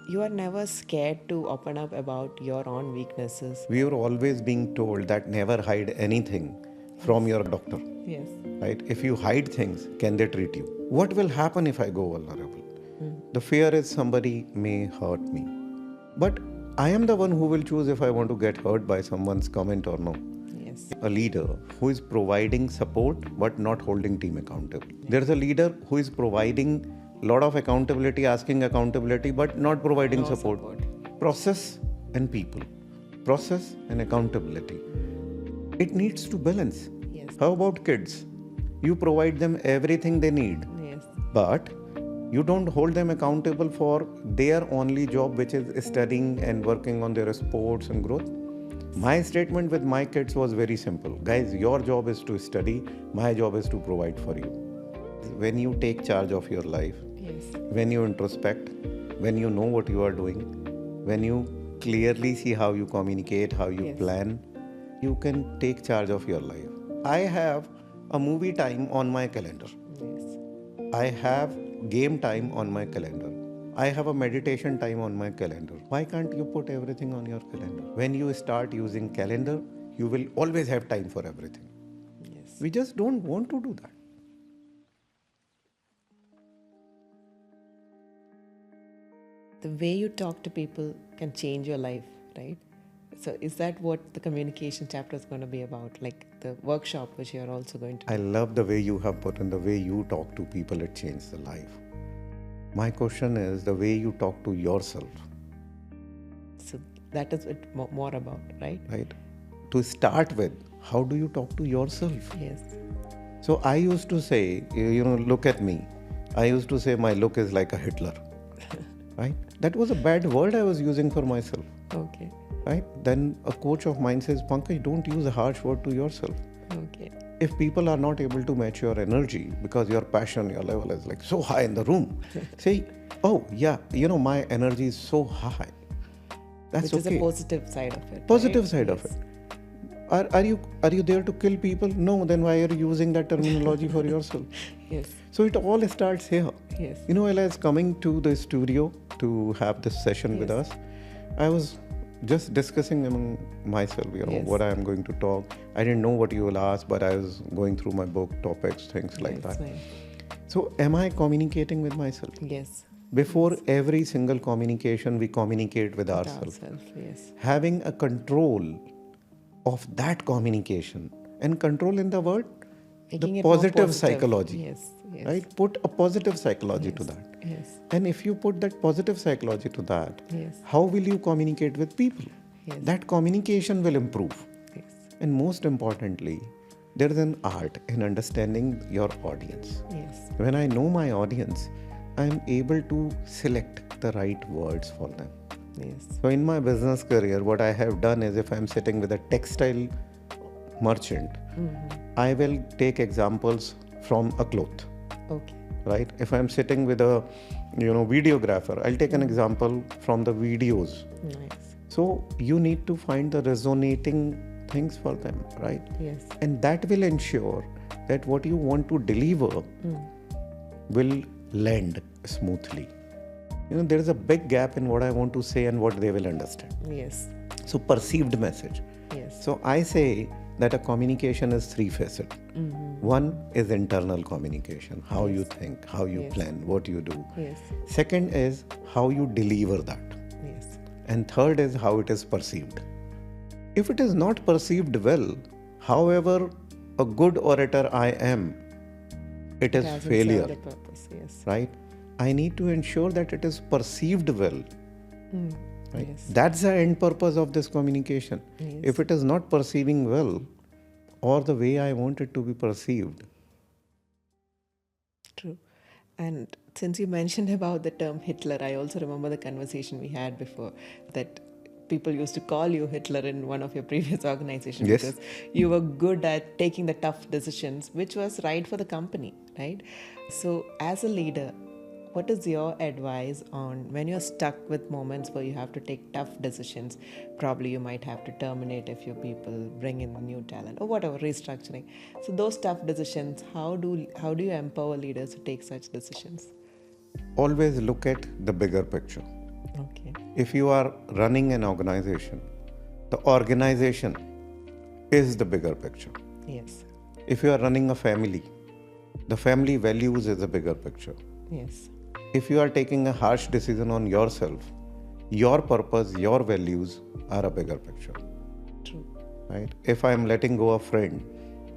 you are never scared to open up about your own weaknesses. We are always being told that never hide anything from your doctor. Yes. Right? If you hide things, can they treat you? What will happen if I go vulnerable? The fear is somebody may hurt me. But I am the one who will choose if I want to get hurt by someone's comment or no. Yes. A leader who is providing support but not holding team accountable. There's a leader who is providing a lot of accountability, asking accountability, but not providing support. Process and people. Process and accountability. It needs to balance. Yes. How about kids? You provide them everything they need. Yes. But you don't hold them accountable for their only job, which is studying and working on their sports and growth. My statement with my kids was very simple. Guys, your job is to study. My job is to provide for you. When you take charge of your life, Yes. when you introspect, when you know what you are doing, when you clearly see how you communicate, how you plan, you can take charge of your life. I have a movie time on my calendar. Yes. I have game time on my calendar. I have a meditation time on my calendar. Why can't you put everything on your calendar? When you start using calendar, you will always have time for everything. Yes. We just don't want to do that. The way you talk to people can change your life, right? So is that what the communication chapter is going to be about? Like the workshop which you're also going to I love the way you have put in the way you talk to people, it changes the life. My question is the way you talk to yourself. So that is it more about, right? Right? To start with, how do you talk to yourself? Yes. So I used to say, look at me. I used to say my look is like a Hitler. Right? That was a bad word I was using for myself. Okay. Right? Then a coach of mine says, Pankaj, don't use a harsh word to yourself. Okay. If people are not able to match your energy because your passion, your level is like so high in the room, say, oh yeah, my energy is so high. That's Which okay. is a positive side of it. Positive right? side of it. Are you there to kill people? No, then why are you using that terminology for yourself? Yes. So it all starts here. Yes. While I was coming to the studio to have this session with us, I was just discussing among myself, what I am going to talk. I didn't know what you will ask, but I was going through my book, topics, things like that. Right. So am I communicating with myself? Yes. Before every single communication, we communicate with ourselves. Yes. Having a control of that communication, and control in the word, Making the it more positive psychology. Yes. Right? Put a positive psychology to that. Yes. And if you put that positive psychology to that, Yes. how will you communicate with people? Yes. That communication will improve. Yes. And most importantly, there is an art in understanding your audience. Yes. When I know my audience, I am able to select the right words for them. Yes. So in my business career, what I have done is if I'm sitting with a textile merchant, I will take examples from a cloth. Okay. Right? If I'm sitting with a videographer, I'll take an example from the videos. Nice. So you need to find the resonating things for them, right? Yes. And that will ensure that what you want to deliver will land smoothly. There is a big gap in what I want to say and what they will understand. Yes. So perceived message. Yes. So I say that a communication is three-faceted. One is internal communication, how you think, how you plan, what you do. Yes. Second is how you deliver that. Yes. And third is how it is perceived. If it is not perceived well, however a good orator I am, it is failure. The purpose. Yes. Right? I need to ensure that it is perceived well. Right? Yes. That's the end purpose of this communication. Yes. If it is not perceiving well, or the way I want it to be perceived. True. And since you mentioned about the term Hitler, I also remember the conversation we had before that people used to call you Hitler in one of your previous organizations because you were good at taking the tough decisions, which was right for the company, right? So as a leader, what is your advice on when you're stuck with moments where you have to take tough decisions? Probably you might have to terminate a few people, bring in new talent, or whatever, restructuring. So those tough decisions, how do you empower leaders to take such decisions? Always look at the bigger picture. Okay. If you are running an organization, the organization is the bigger picture. Yes. If you are running a family, the family values is the bigger picture. Yes. If you are taking a harsh decision on yourself, your purpose, your values are a bigger picture. True. Right? If I am letting go a friend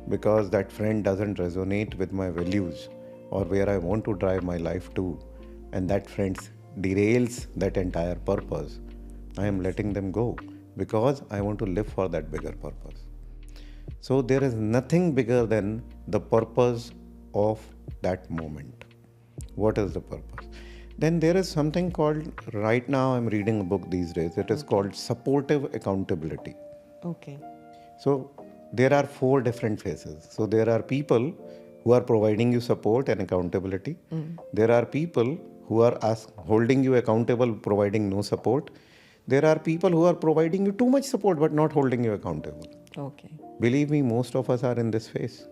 because that friend doesn't resonate with my values or where I want to drive my life to, and that friend derails that entire purpose, I am letting them go because I want to live for that bigger purpose. So there is nothing bigger than the purpose of that moment. What is the purpose? Then there is something called, right now I'm reading a book these days, it is called supportive accountability. Okay. So there are 4 different phases. So there are people who are providing you support and accountability. There are people who are holding you accountable, providing no support. There are people who are providing you too much support but not holding you accountable. Okay. Believe me, most of us are in this phase.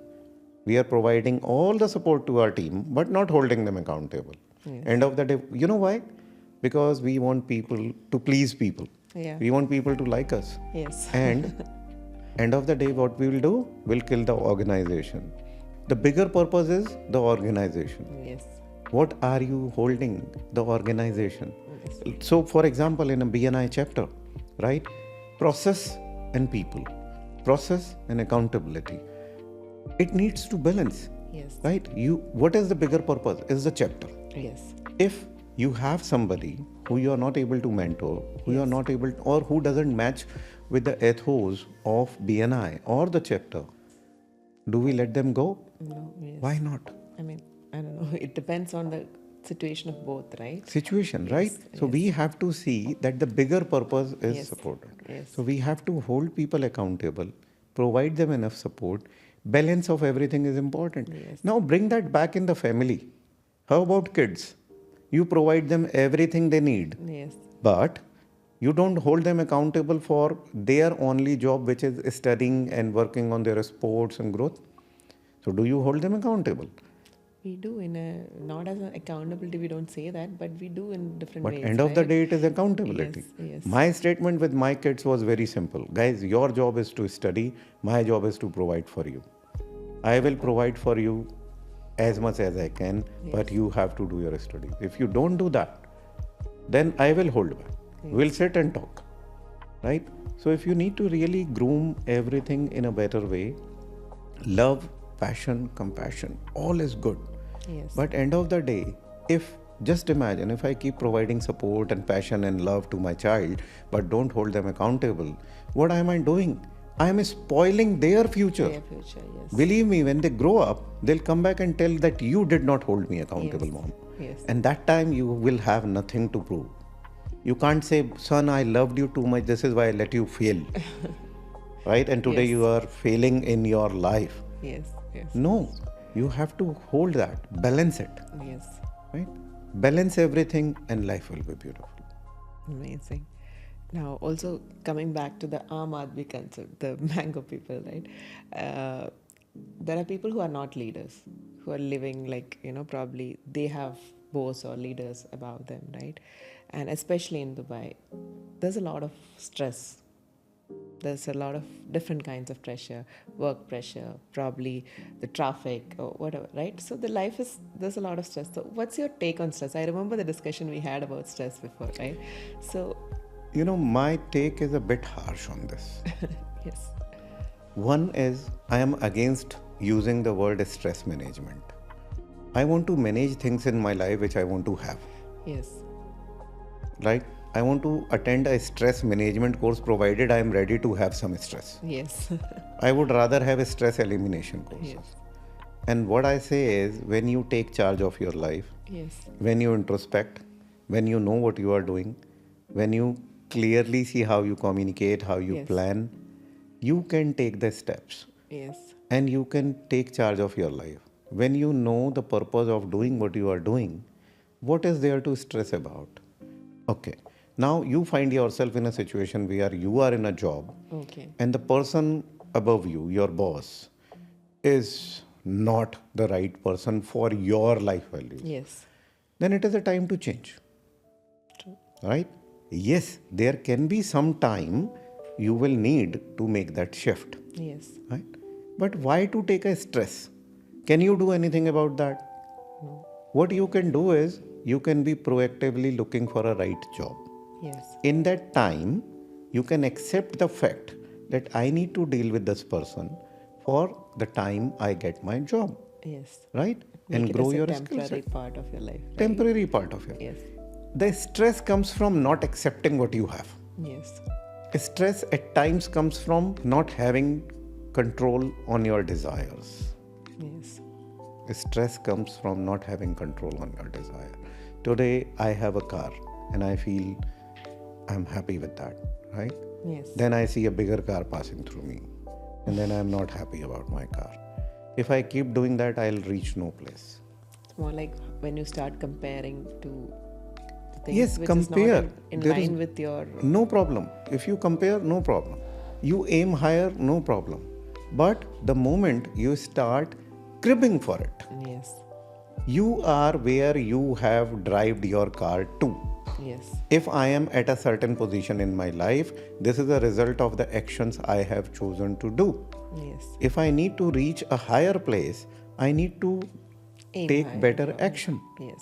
We are providing all the support to our team but not holding them accountable. Yes. End of the day, you know why? Because we want people to please people. Yeah. We want people to like us. Yes. And end of the day, what we will do? We'll kill the organization. The bigger purpose is the organization. Yes. What are you holding? The organization. Yes. So, for example, in a BNI chapter, right? Process and people, process and accountability. It needs to balance, Yes. right? What is the bigger purpose? Is the chapter. Yes. If you have somebody who you are not able to mentor, who you are not able, or who doesn't match with the ethos of BNI or the chapter, do we let them go? No. Yes. Why not? I mean, I don't know. It depends on the situation of both, right? Situation, right? So we have to see that the bigger purpose is supported. Yes. So we have to hold people accountable, provide them enough support. Balance of everything is important. Yes. Now bring that back in the family. How about kids? You provide them everything they need, Yes. but you don't hold them accountable for their only job, which is studying and working on their sports and growth. So do you hold them accountable? We do not as an accountability, we don't say that, but we do in different But ways. end of the right? day, it is accountability. Yes. My statement with my kids was very simple. Guys, your job is to study. My job is to provide for you. I will provide for you as much as I can, but you have to do your study. If you don't do that, then I will hold back. We'll sit and talk, right? So if you need to really groom everything in a better way, love, passion, compassion, all is good. Yes. But end of the day, just imagine if I keep providing support and passion and love to my child, but don't hold them accountable, what am I doing? I am spoiling their future. Their future, yes. Believe me, when they grow up, they'll come back and tell that you did not hold me accountable, mom. Yes. And that time you will have nothing to prove. You can't say, son, I loved you too much, this is why I let you fail. Right? And today you are failing in your life. Yes. Yes. No, you have to hold that, balance it. Yes. Right? Balance everything and life will be beautiful. Amazing. Now, also coming back to the Aam Aadmi concept, the mango people, right? There are people who are not leaders, who are living like, probably they have boss or leaders above them, right? And especially in Dubai, there's a lot of stress. There's a lot of different kinds of pressure, work pressure, probably the traffic or whatever, right? So there's a lot of stress. So what's your take on stress? I remember the discussion we had about stress before, right? So, my take is a bit harsh on this. yes. One is, I am against using the word stress management. I want to manage things in my life which I want to have. Yes. Right? I want to attend a stress management course provided I am ready to have some stress. Yes. I would rather have a stress elimination courses. Yes. And what I say is, when you take charge of your life, Yes. when you introspect, when you know what you are doing, when you clearly see how you communicate, how you plan, you can take the steps. Yes. And you can take charge of your life. When you know the purpose of doing what you are doing, what is there to stress about? Okay. Now you find yourself in a situation where you are in a job, and the person above you, your boss, is not the right person for your life values. Yes. Then it is a time to change. True. Right? Yes, there can be some time you will need to make that shift. Yes. Right? But why to take a stress? Can you do anything about that? No. What you can do is you can be proactively looking for a right job. Yes. In that time, you can accept the fact that I need to deal with this person for the time I get my job. Yes. Right? Make And it grow as a your skill temporary set. part of your life. Right? Temporary part of it. Yes. The stress comes from not accepting what you have. Yes. Stress at times comes from not having control on your desires. Yes. Stress comes from not having control on your desire. Today I have a car and I feel I'm happy with that, right? Yes. Then I see a bigger car passing through me and then I'm not happy about my car. If I keep doing that, I'll reach no place. It's more like when you start comparing to things Yes, which compare. is not in There line is with your... no problem. If you compare, no problem. You aim higher, no problem. But the moment you start cribbing for it, Yes. you are where you have driven your car to. Yes. If I am at a certain position in my life, this is a result of the actions I have chosen to do. Yes. If I need to reach a higher place, I need to Aim take higher, better probably. action. Yes.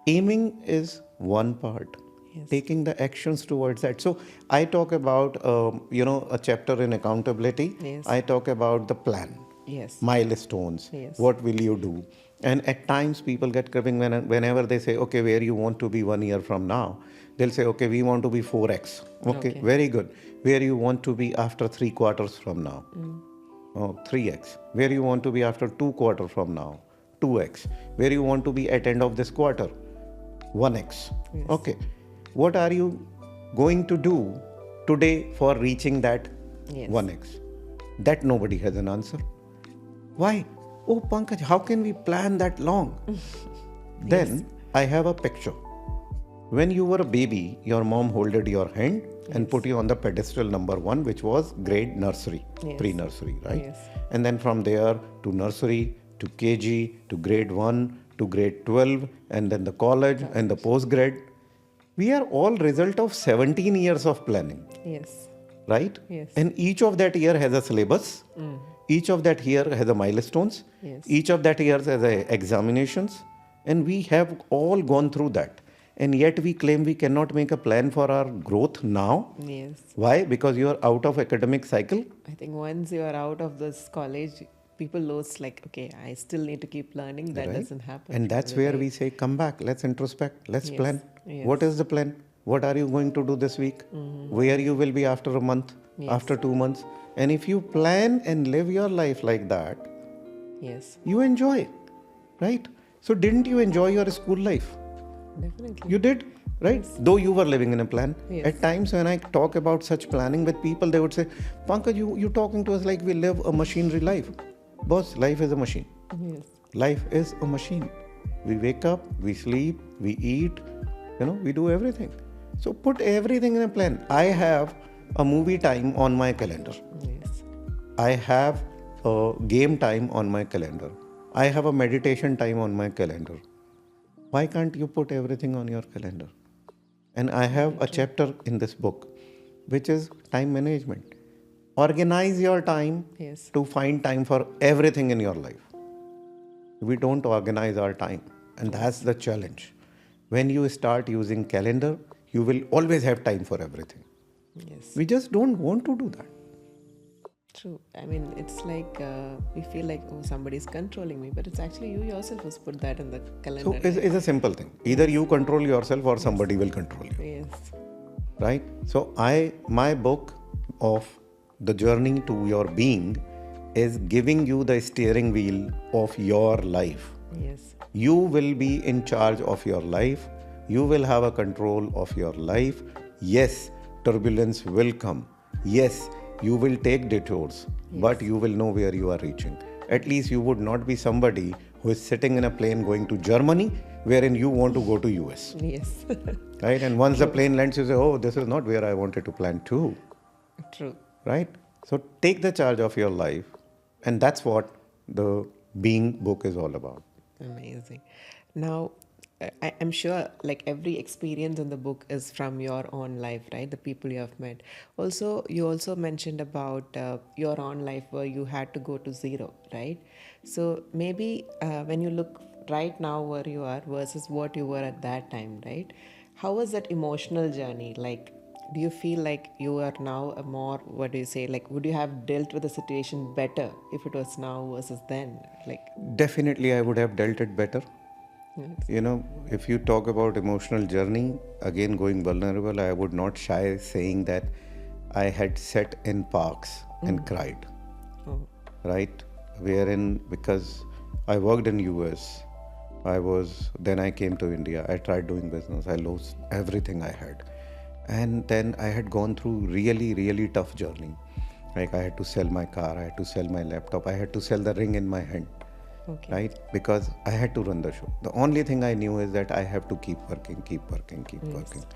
Aiming is one part. Yes. Taking the actions towards that. So I talk about, a chapter in accountability. Yes. I talk about the plan, Yes. milestones. Yes. What will you do? And at times people get cribbing whenever they say, okay, where you want to be 1 year from now? They'll say, okay, we want to be 4x. Okay, very good. Where you want to be after 3 quarters from now? Oh, 3x. Where you want to be after 2 quarters from now? 2x. Where you want to be at end of this quarter? 1x. Yes. Okay. What are you going to do today for reaching that Yes. 1x? That nobody has an answer. Why? Oh, Pankaj, how can we plan that long? Then I have a picture. When you were a baby, your mom holded your hand and put you on the pedestal number 1, which was grade nursery, Yes. pre-nursery, right? Yes. And then from there to nursery, to KG, to grade 1, to grade 12, and then the college and the postgrad. We are all result of 17 years of planning, Yes. right? Yes. And each of that year has a syllabus. Each of that year has a milestones. Yes. Each of that year has a examinations. And we have all gone through that. And yet we claim we cannot make a plan for our growth now. Yes. Why? Because you are out of academic cycle. I think once you are out of this college, people lose like, okay, I still need to keep learning. That Right? doesn't happen. And that's probably, where right? we say, come back, let's introspect, let's Yes, plan. yes. What is the plan? What are you going to do this week? Where you will be after a month, Yes. after 2 months? And if you plan and live your life like that, Yes. you enjoy, right? So didn't you enjoy your school life? Definitely. You did, right? Though you were living in a plan. Yes. At times when I talk about such planning with people, they would say, Pankaj, you're talking to us like we live a machinery life. Boss, life is a machine. Yes. Life is a machine. We wake up, we sleep, we eat, we do everything. So put everything in a plan. I have a movie time on my calendar. Yes. I have a game time on my calendar. I have a meditation time on my calendar. Why can't you put everything on your calendar? And I have a chapter in this book, which is time management. Organize your time Yes. to find time for everything in your life. We don't organize our time, and that's the challenge. When you start using calendar, you will always have time for everything. Yes. We just don't want to do that. True. I mean, it's like we feel like, oh, somebody's controlling me, but it's actually you yourself who's put that in the calendar. So it's a simple thing. Either you control yourself or somebody will control you. Yes. Right? So my book of the journey to your being is giving you the steering wheel of your life. Yes. You will be in charge of your life. You will have a control of your life. Yes, turbulence will come. Yes, you will take detours, but you will know where you are reaching. At least you would not be somebody who is sitting in a plane going to Germany, wherein you want to go to US. Yes. Right? And once the plane lands, you say, oh, this is not where I wanted to plan to. True. Right? So take the charge of your life. And that's what the Being book is all about. Amazing. Now, I'm sure like every experience in the book is from your own life, right? The people you have met. Also, you also mentioned about your own life where you had to go to zero, right? So maybe when you look right now where you are versus what you were at that time, right? How was that emotional journey? Like, do you feel like you are now a more, what do you say, like, would you have dealt with the situation better if it was now versus then? Like, Definitely, I would have dealt it better. yes. You know, if you talk about emotional journey, again going vulnerable, I would not shy saying that I had sat in parks and cried, Oh, right? Wherein because I worked in US, then I came to India. I tried doing business. I lost everything I had, and then I had gone through really tough journey. Like I had to sell my car, I had to sell my laptop, I had to sell the ring in my hand, okay. right? Because I had to run the show. The only thing I knew is that I have to keep working, keep working. Yes.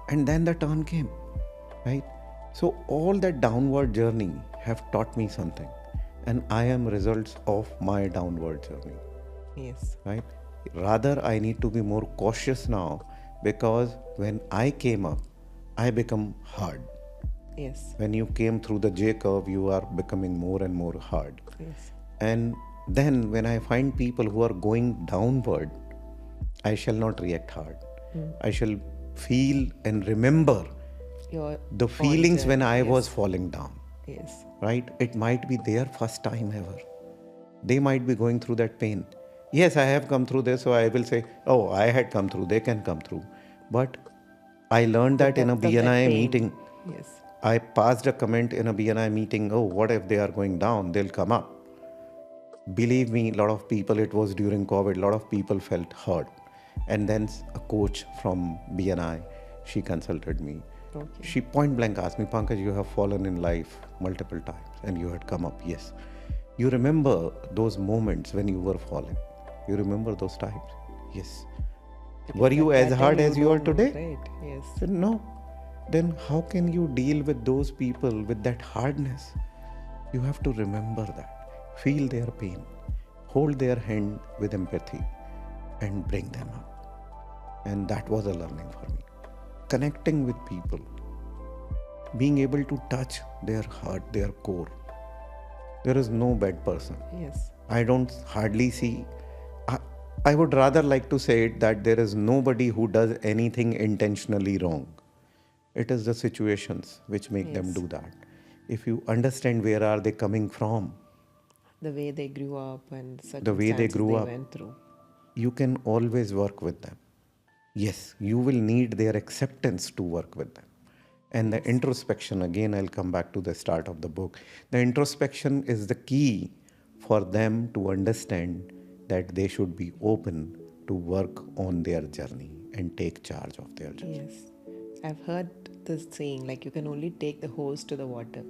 And then the turn came, right? So all that downward journey have taught me something. And I am results of my downward journey, Yes. right? Rather, I need to be more cautious now because when I came up, I become hard. Yes. When you came through the J curve, you are becoming more and more hard. Yes. And then when I find people who are going downward, I shall not react hard. I shall feel and remember Your the own feelings when journey. I was Yes. falling down, Yes. right? It might be their first time ever. They might be going through that pain. Yes, I have come through this, so I will say, oh, I had come through, they can come through. But I learned The that in a depth of that BNI pain. meeting. Yes. I passed a comment in a BNI meeting, oh, what if they are going down? They'll come up. Believe me, a lot of people, it was during COVID, a lot of people felt hurt. And then a coach from BNI, she consulted me. Okay. She point blank asked me, Pankaj, you have fallen in life multiple times and you had come up. Yes. You remember those moments when you were falling? You remember those times? Yes. Because Were you at as that time hard you as you are don't know, today? right? Yes. I said, no. Then how can you deal with those people with that hardness? You have to remember that. Feel their pain. Hold their hand with empathy and bring them up. And that was a learning for me. Connecting with people. Being able to touch their heart, their core. There is no bad person. Yes. I don't hardly see. I, I would rather like to say it that there is nobody who does anything intentionally wrong. It is the situations which make them Yes. do that. If you understand where are they coming from, The way they grew up and the way they circumstances grew they up, went through. you can always work with them. Yes, you will need their acceptance to work with them. And the introspection, again, I'll come back to the start of the book. The introspection is the key for them to understand that they should be open to work on their journey and take charge of their journey. Yes. I've heard this saying like you can only take the hose to the water,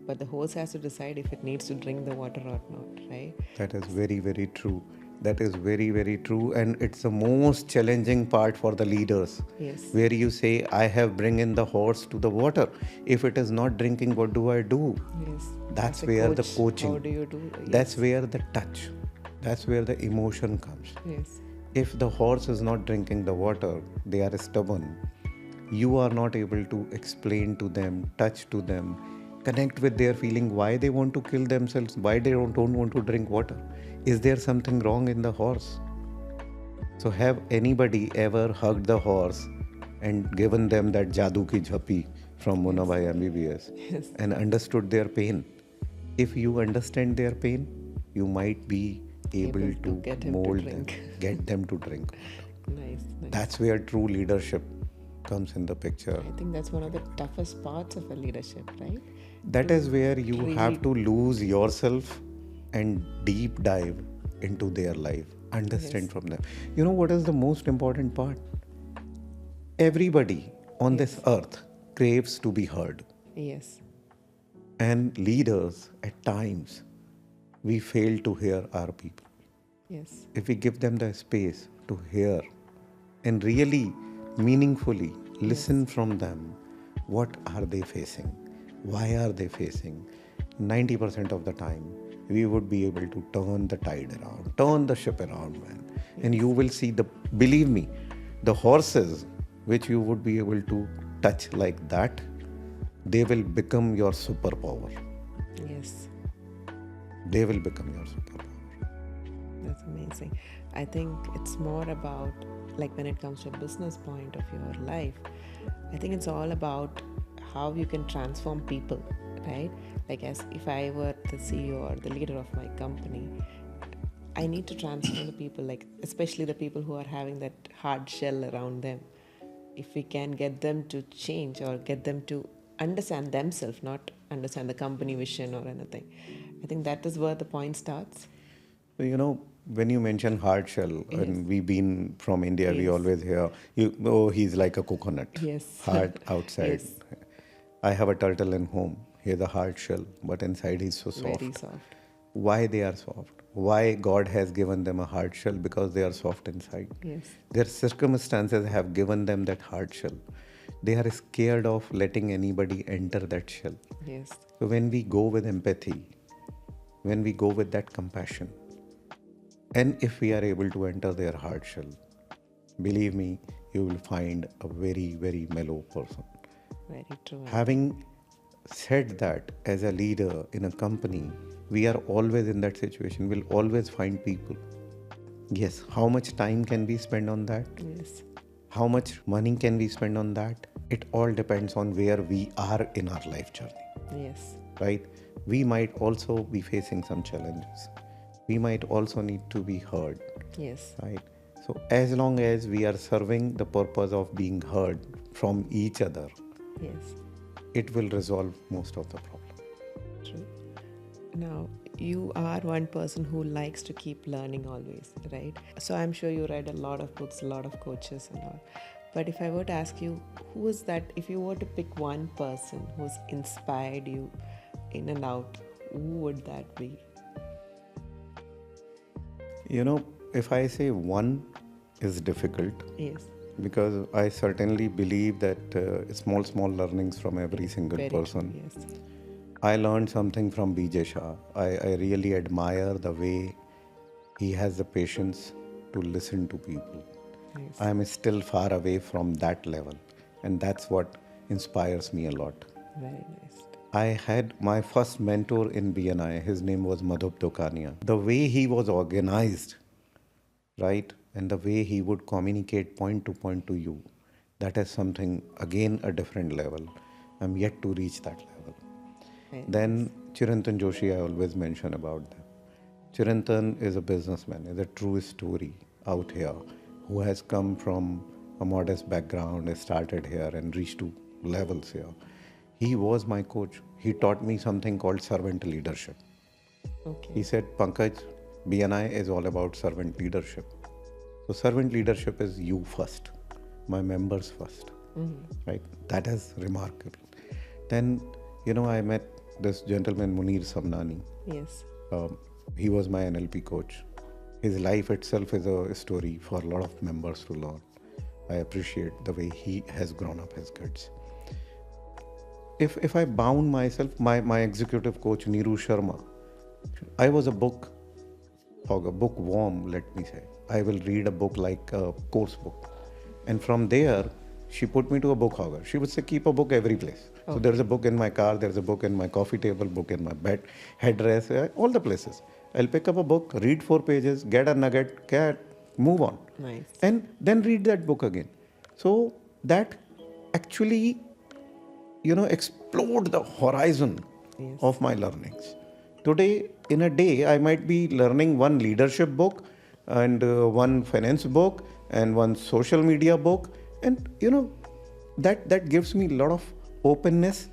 but the hose has to decide if it needs to drink the water or not, right? That is very true. That is very true. And it's the most challenging part for the leaders. Yes. Where you say, I have bring in the horse to the water. If it is not drinking, what do I do? Yes. That's As a where the coach, coaching. how do you do? That's Yes. where the touch. That's where the emotion comes. Yes. If the horse is not drinking the water, they are stubborn. You are not able to explain to them, touch to them, connect with their feeling why they want to kill themselves, why they don't want to drink water. Is there something wrong in the horse? So have anybody ever hugged the horse and given them that jadoo ki jhapi from Munna Bhai MBBS Yes. and understood their pain? If you understand their pain, you might be able to get him to mold them, drink. get them to drink water. Nice. That's where true leadership comes in the picture. I think that's one of the toughest parts of a leadership, right? That is where you really- have to lose yourself and deep dive into their life, understand from them. You know what is the most important part? Everybody on this earth craves to be heard. Yes. And leaders, at times, we fail to hear our people. Yes. If we give them the space to hear and really meaningfully listen from them, what are they facing? Why are they facing? 90% of the time, we would be able to turn the tide around, turn the ship around, man. And you will see believe me, the horses which you would be able to touch like that, they will become your superpower. Yes. They will become your superpower. That's amazing. I think it's more about, like when it comes to a business point of your life, I think it's all about how you can transform people, right? Like as if I were the CEO or the leader of my company, I need to transform the people, like especially the people who are having that hard shell around them. If we can get them to change or get them to understand themselves, not understand the company vision or anything, I think that is where the point starts. When you mention hard shell, and we've been from India, we always hear, he's like a coconut, hard outside. Yes. I have a turtle in home. He has a hard shell, but inside he's so soft. Very soft. Why they are soft? Why God has given them a hard shell? Because they are soft inside. Yes. Their circumstances have given them that hard shell. They are scared of letting anybody enter that shell. Yes. So when we go with empathy, when we go with that compassion, and if we are able to enter their hard shell, believe me, you will find a very, very mellow person. Very true. Having said that, as a leader in a company, we are always in that situation. We'll always find people. Yes, how much time can we spend on that? Yes. How much money can we spend on that? It all depends on where we are in our life journey. Yes. Right? We might also be facing some challenges. We might also need to be heard. Yes. Right? So as long as we are serving the purpose of being heard from each other, yes, it will resolve most of the problem. True. Now, you are one person who likes to keep learning always, right? So I'm sure you read a lot of books, a lot of coaches and all. But if I were to ask you, who is that, if you were to pick one person who's inspired you in and out, who would that be? If I say one is difficult, Yes. because I certainly believe that small learnings from every single Very person. true, yes. I learned something from BJ Shah. I really admire the way he has the patience to listen to people. Yes. I am still far away from that level, and that's what inspires me a lot. Very nice. I had my first mentor in BNI. His name was Madhub Dokania. The way he was organized, right, and the way he would communicate point to you, that is something, again, a different level. I'm yet to reach that level. Very Then nice. Chirantan Joshi, I always mention about them. Chirantan is a businessman, is a true story out here, who has come from a modest background, started here and reached to levels here. He was my coach. He taught me something called servant leadership. Okay. He said, Pankaj, BNI is all about servant leadership. So servant leadership is you first, my members first, right? That is remarkable. Then, I met this gentleman, Munir Samnani. Yes. He was my NLP coach. His life itself is a story for a lot of members to learn. I appreciate the way he has grown up his kids. If I bound myself, my executive coach, Neeru Sharma, I was a bookworm, let me say. I will read a book like a course book. And from there, she put me to a book hogger. She would say, keep a book every place. Okay. So there's a book in my car, there's a book in my coffee table, book in my bed, headdress, all the places. I'll pick up a book, read 4 pages, get a nugget, move on. Nice. And then read that book again. So that actually, explode the horizon of my learnings. Today, in a day, I might be learning one leadership book and one finance book and one social media book. And, that gives me a lot of openness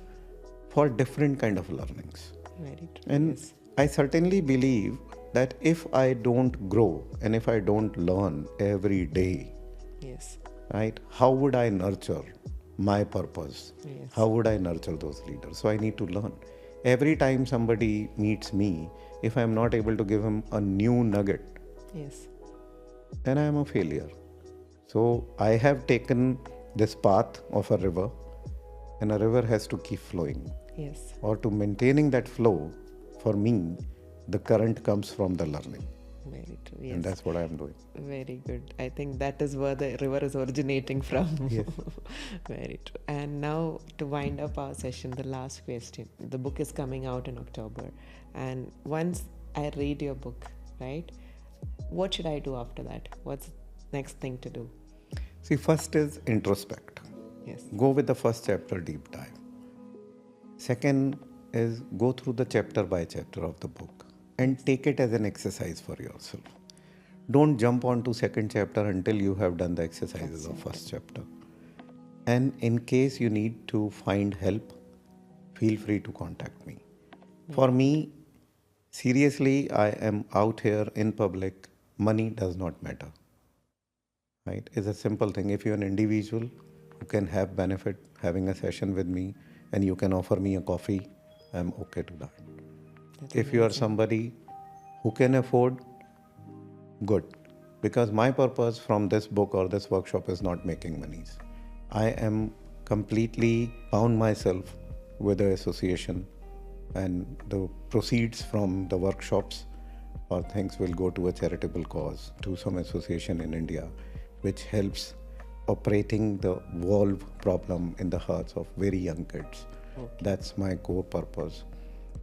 for different kind of learnings. Very true. And yes. I certainly believe that if I don't grow and if I don't learn every day, Yes. right, how would I nurture my purpose? Yes. How would I nurture those leaders? So I need to learn. Every time somebody meets me, if I'm not able to give him a new nugget, Yes. then I am a failure. So I have taken this path of a river, and a river has to keep flowing. Yes. Or to maintaining that flow, for me, the current comes from the learning. Very true. Yes. And that's what I'm doing. Very good. I think that is where the river is originating from. Yes. Very true. And now to wind up our session, the last question. The book is coming out in October. And once I read your book, right, what should I do after that? What's the next thing to do? See, first is introspect. Yes. Go with the first chapter deep dive. Second is go through the chapter by chapter of the book and take it as an exercise for yourself. Don't jump onto second chapter until you have done the exercises of first chapter. And in case you need to find help, feel free to contact me. For me, seriously, I am out here in public. Money does not matter. Right? It's a simple thing. If you're an individual who can have benefit having a session with me and you can offer me a coffee, I'm okay to that. If you are somebody who can afford, good. Because my purpose from this book or this workshop is not making monies. I am completely bound myself with the association, and the proceeds from the workshops or things will go to a charitable cause, to some association in India, which helps operating the valve problem in the hearts of very young kids. Okay. That's my core purpose.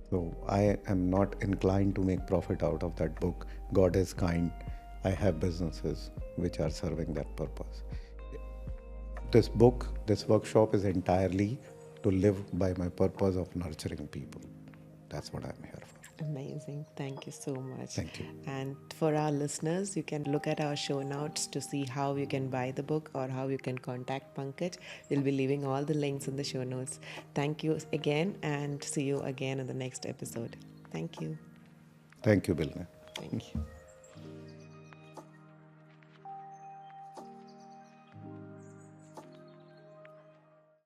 So I am not inclined to make profit out of that book. God is kind. I have businesses which are serving that purpose. This book, this workshop is entirely to live by my purpose of nurturing people. That's what I'm here for. Amazing. Thank you so much. Thank you. And for our listeners, you can look at our show notes to see how you can buy the book or how you can contact Pankaj. We'll be leaving all the links in the show notes. Thank you again, and see you again in the next episode. Thank you. Thank you, Bilna. Thank you.